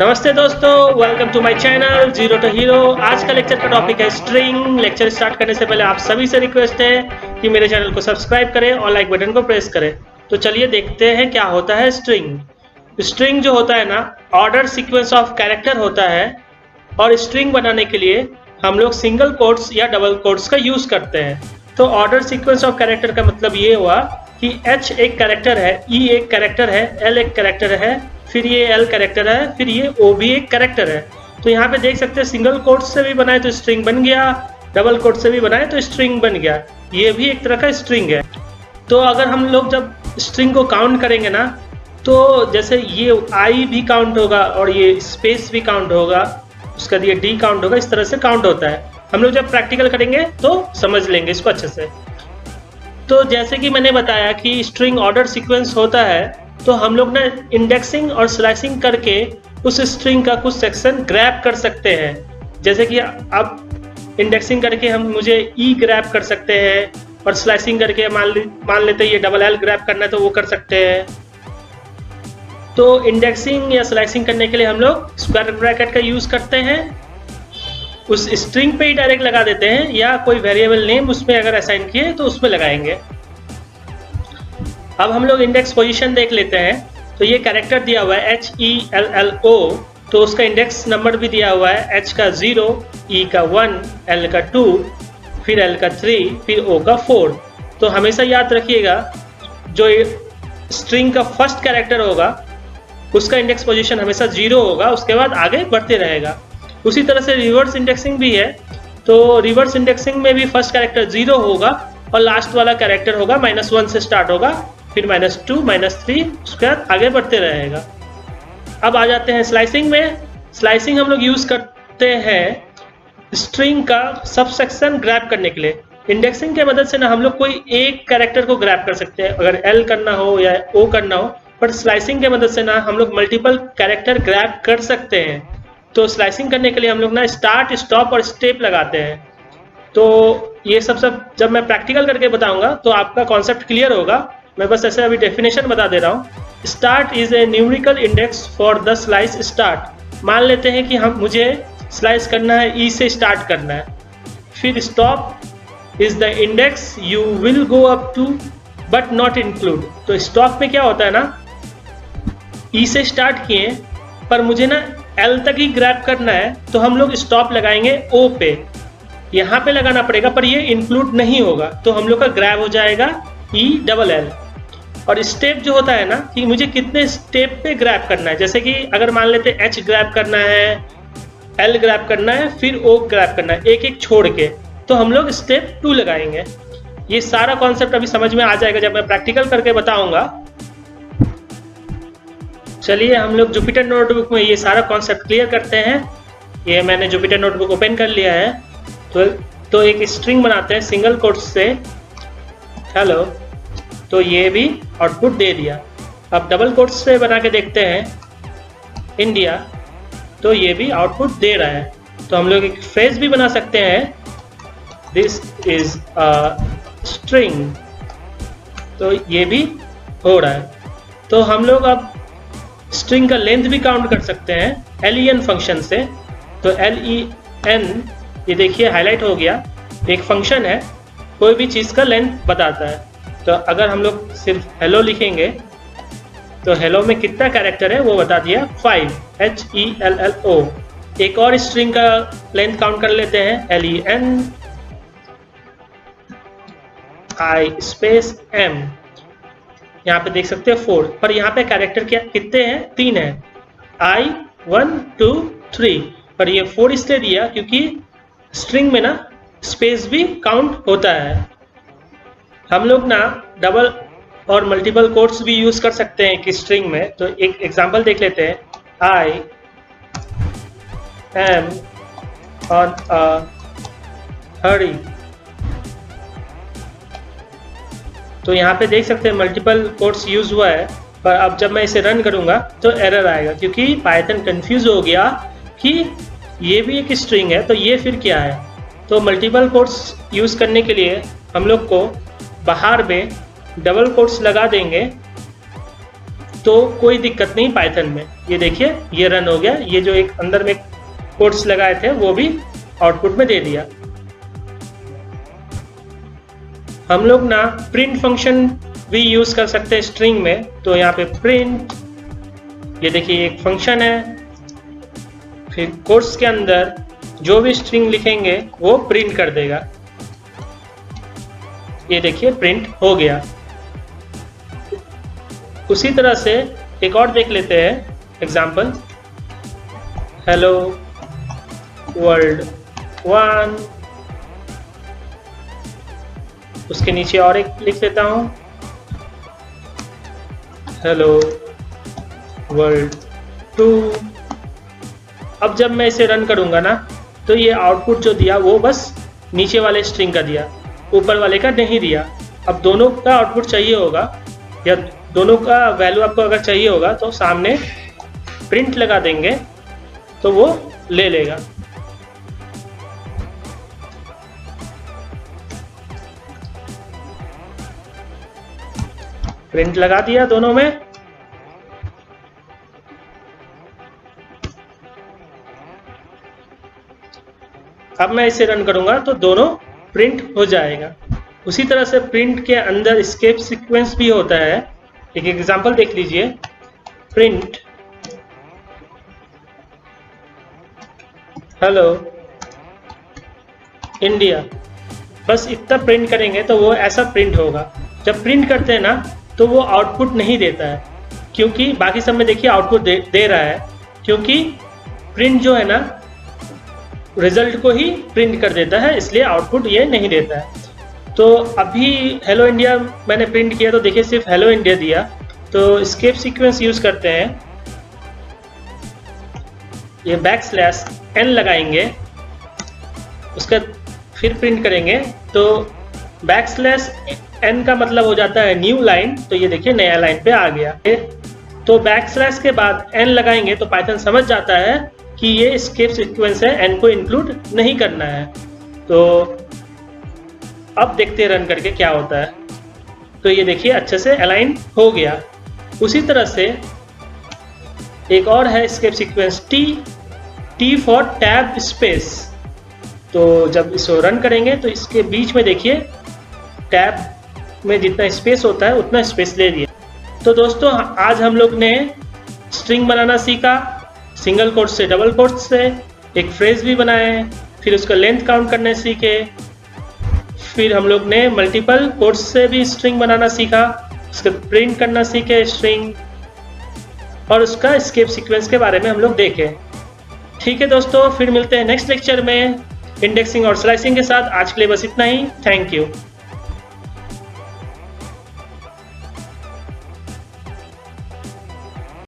नमस्ते दोस्तों, welcome to my channel zero to hero. आज का लेक्चर का टॉपिक है स्ट्रिंग। लेक्चर स्टार्ट करने से पहले आप सभी से रिक्वेस्ट है कि मेरे चैनल को सब्सक्राइब करें और लाइक बटन को प्रेस करें। तो चलिए देखते हैं क्या होता है स्ट्रिंग। स्ट्रिंग जो होता है ना, ऑर्डर सीक्वेंस ऑफ कैरेक्टर होता है और स्ट्रिंग बनाने के लिए हम लोग सिंगल कोट्स या डबल कोट्स का यूज करते हैं। तो ऑर्डर सीक्वेंस ऑफ कैरेक्टर का मतलब ये हुआ कि H एक कैरेक्टर है, E एक कैरेक्टर है, L एक कैरेक्टर है, फिर ये L कैरेक्टर है, फिर ये O भी एक कैरेक्टर है। तो यहाँ पे देख सकते हैं सिंगल कोट्स से भी बनाए तो स्ट्रिंग बन गया, डबल कोट से भी बनाए तो स्ट्रिंग बन गया। ये भी एक तरह का स्ट्रिंग है। तो अगर हम लोग जब स्ट्रिंग को काउंट करेंगे ना, तो जैसे ये I भी काउंट होगा और ये स्पेस भी काउंट होगा, उसका ये D काउंट होगा, इस तरह से काउंट होता है। हम लोग जब प्रैक्टिकल करेंगे तो समझ लेंगे इसको अच्छे से। तो जैसे कि मैंने बताया कि स्ट्रिंग ऑर्डर सीक्वेंस होता है, तो हम लोग ना इंडेक्सिंग और स्लाइसिंग करके उस स्ट्रिंग का कुछ सेक्शन ग्रैब कर सकते हैं। जैसे कि अब इंडेक्सिंग करके हम मुझे E ग्रैब कर सकते हैं और स्लाइसिंग करके मान लेते हैं ये डबल L ग्रैब करना है तो वो कर सकते हैं। तो इंडेक्सिंग या स्लाइसिंग करने के लिए हम लोग स्क्वायर ब्रैकेट का यूज करते हैं, उस स्ट्रिंग पे ही डायरेक्ट लगा देते हैं, या कोई वेरिएबल नेम उसमें अगर असाइन किए तो उसमें लगाएंगे। अब हम लोग इंडेक्स पोजीशन देख लेते हैं। तो ये कैरेक्टर दिया हुआ है HELLO, तो उसका इंडेक्स नंबर भी दिया हुआ है, H का 0, E का 1, L का 2, फिर L का 3, फिर O का 4। तो हमेशा याद रखिएगा जो स्ट्रिंग का फर्स्ट कैरेक्टर होगा उसका इंडेक्स पोजीशन हमेशा 0 होगा, उसके बाद आगे बढ़ते रहेगा। उसी तरह से रिवर्स इंडेक्सिंग भी है। तो रिवर्स इंडेक्सिंग में भी फर्स्ट कैरेक्टर 0 होगा और लास्ट वाला कैरेक्टर होगा -1 से स्टार्ट होगा, फिर -2, -3, उसके बाद आगे बढ़ते रहेगा। अब आ जाते हैं स्लाइसिंग में। स्लाइसिंग हम लोग यूज करते हैं स्ट्रिंग का सब सेक्शन ग्रैब करने के लिए। इंडेक्सिंग के मदद से ना हम लोग कोई एक कैरेक्टर को ग्रैब कर सकते हैं, अगर L करना हो या O करना हो, पर स्लाइसिंग के मदद से ना हम लोग मल्टीपल कैरेक्टर ग्रैब कर सकते हैं। तो स्लाइसिंग करने के लिए हम लोग ना स्टार्ट, स्टॉप और स्टेप लगाते हैं। तो ये सब जब मैं प्रैक्टिकल करके बताऊंगा तो आपका कॉन्सेप्ट क्लियर होगा। मैं बस ऐसे अभी डेफिनेशन बता दे रहा हूँ। Start is a numerical index for the slice start. मान लेते हैं कि मुझे स्लाइस करना है, E से स्टार्ट करना है। फिर stop is the index you will go up to but not include. तो स्टॉप में क्या होता है ना, E से स्टार्ट किए पर मुझे ना L तक ही ग्रैब करना है, तो हम लोग स्टॉप लगाएंगे O पे। यहाँ पे लगाना पड़ेगा पर ये इंक्लूड नहीं होगा, तो हम लोग का ग्रैब हो जाएगा ELL। और स्टेप जो होता है ना कि मुझे कितने स्टेप पे ग्रैब करना है, जैसे कि अगर मान लेते H ग्रैब करना है, L ग्रैब करना है, फिर O ग्रैब करना है, एक एक छोड़ के, तो हम लोग स्टेप 2 लगाएंगे। ये सारा कॉन्सेप्ट अभी समझ में आ जाएगा जब मैं प्रैक्टिकल करके बताऊंगा। चलिए हम लोग जुपिटर नोटबुक में ये सारा कॉन्सेप्ट क्लियर करते हैं। ये मैंने जुपिटर नोटबुक ओपन कर लिया है। तो एक स्ट्रिंग बनाते हैं सिंगल कोट्स से, हेलो, तो ये भी आउटपुट दे दिया। अब डबल कोट्स से बना के देखते हैं इंडिया, तो ये भी आउटपुट दे रहा है। तो हम लोग एक फ्रेज भी बना सकते हैं, दिस इज अ स्ट्रिंग, तो ये भी हो रहा है। तो हम लोग अब स्ट्रिंग का लेंथ भी काउंट कर सकते हैं len फंक्शन से। तो len, ये देखिए हाईलाइट हो गया, एक फंक्शन है, कोई भी चीज़ का लेंथ बताता है। तो अगर हम लोग सिर्फ हेलो लिखेंगे तो हेलो में कितना कैरेक्टर है वो बता दिया, 5, HELLO। एक और स्ट्रिंग का लेंथ काउंट कर लेते हैं, len I स्पेस m, यहाँ पे देख सकते हैं 4, पर यहाँ पे कैरेक्टर क्या कितने हैं, 3 हैं, I 1 2 3, पर ये 4 इसलिए दिया क्योंकि स्ट्रिंग में ना स्पेस भी काउंट होता है। हम लोग ना डबल और मल्टीपल कोट्स भी यूज कर सकते हैं कि स्ट्रिंग में। तो एक एग्जांपल देख लेते हैं, I am on a hurry। तो यहाँ पे देख सकते हैं मल्टीपल कोट्स यूज हुआ है, पर अब जब मैं इसे रन करूँगा तो एरर आएगा क्योंकि पाइथन कंफ्यूज हो गया कि ये भी एक स्ट्रिंग है तो ये फिर क्या है। तो मल्टीपल कोट्स यूज़ करने के लिए हम लोग को बाहर में डबल कोट्स लगा देंगे तो कोई दिक्कत नहीं पाइथन में। ये देखिए ये रन हो गया, ये जो एक अंदर में कोट्स लगाए थे वो भी आउटपुट में दे दिया। हम लोग ना प्रिंट फंक्शन भी यूज कर सकते हैं स्ट्रिंग में। तो यहाँ पे प्रिंट, ये देखिए एक फंक्शन है, फिर कोट्स के अंदर जो भी स्ट्रिंग लिखेंगे वो प्रिंट कर देगा। ये देखिए प्रिंट हो गया। उसी तरह से एक और देख लेते हैं एग्जाम्पल, हेलो वर्ल्ड 1, उसके नीचे और एक लिख देता हूं, हेलो वर्ल्ड 2। अब जब मैं इसे रन करूंगा ना तो ये आउटपुट जो दिया वो बस नीचे वाले स्ट्रिंग का दिया, ऊपर वाले का नहीं दिया। अब दोनों का आउटपुट चाहिए होगा या दोनों का वैल्यू आपको अगर चाहिए होगा तो सामने प्रिंट लगा देंगे तो वो ले लेगा। प्रिंट लगा दिया दोनों में। अब मैं इसे रन करूंगा तो दोनों प्रिंट हो जाएगा। उसी तरह से प्रिंट के अंदर एस्केप सीक्वेंस भी होता है। एक एग्जांपल देख लीजिए, प्रिंट हेलो इंडिया, बस इतना प्रिंट करेंगे तो वो ऐसा प्रिंट होगा। जब प्रिंट करते हैं ना तो वो आउटपुट नहीं देता है, क्योंकि बाकी सब में देखिए आउटपुट दे रहा है, क्योंकि प्रिंट जो है ना रिजल्ट को ही प्रिंट कर देता है, इसलिए आउटपुट ये नहीं देता है। तो अभी हेलो इंडिया मैंने प्रिंट किया तो देखिए सिर्फ हेलो इंडिया दिया। तो एस्केप सीक्वेंस यूज करते हैं, ये \n लगाएंगे, उसका फिर प्रिंट करेंगे तो \n का मतलब हो जाता है न्यू लाइन। तो ये देखिए नया लाइन पे आ गया। तो \/ के बाद n लगाएंगे तो पाइथन समझ जाता है कि ये एस्केप सीक्वेंस है, n को इंक्लूड नहीं करना है। तो अब देखते हैं रन करके क्या होता है। तो ये देखिए अच्छे से अलाइन हो गया। उसी तरह से एक और है escape sequence T for tab space. तो जब इसको रन करेंगे तो इसके बीच में देखिए टैब में जितना स्पेस होता है उतना स्पेस ले दिया। तो दोस्तों आज हम लोग ने स्ट्रिंग बनाना सीखा, सिंगल कोट से डबल कोट से, एक फ्रेज भी बनाए, फिर उसका लेंथ काउंट करने सीखे, फिर हम लोग ने मल्टीपल कोट्स से भी स्ट्रिंग बनाना सीखा, उसका प्रिंट करना सीखे स्ट्रिंग, और उसका एस्केप सीक्वेंस के बारे में हम लोग देखे। ठीक है दोस्तों, फिर मिलते हैं नेक्स्ट लेक्चर में इंडेक्सिंग और स्लाइसिंग के साथ। आज के लिए बस इतना ही। Thank you.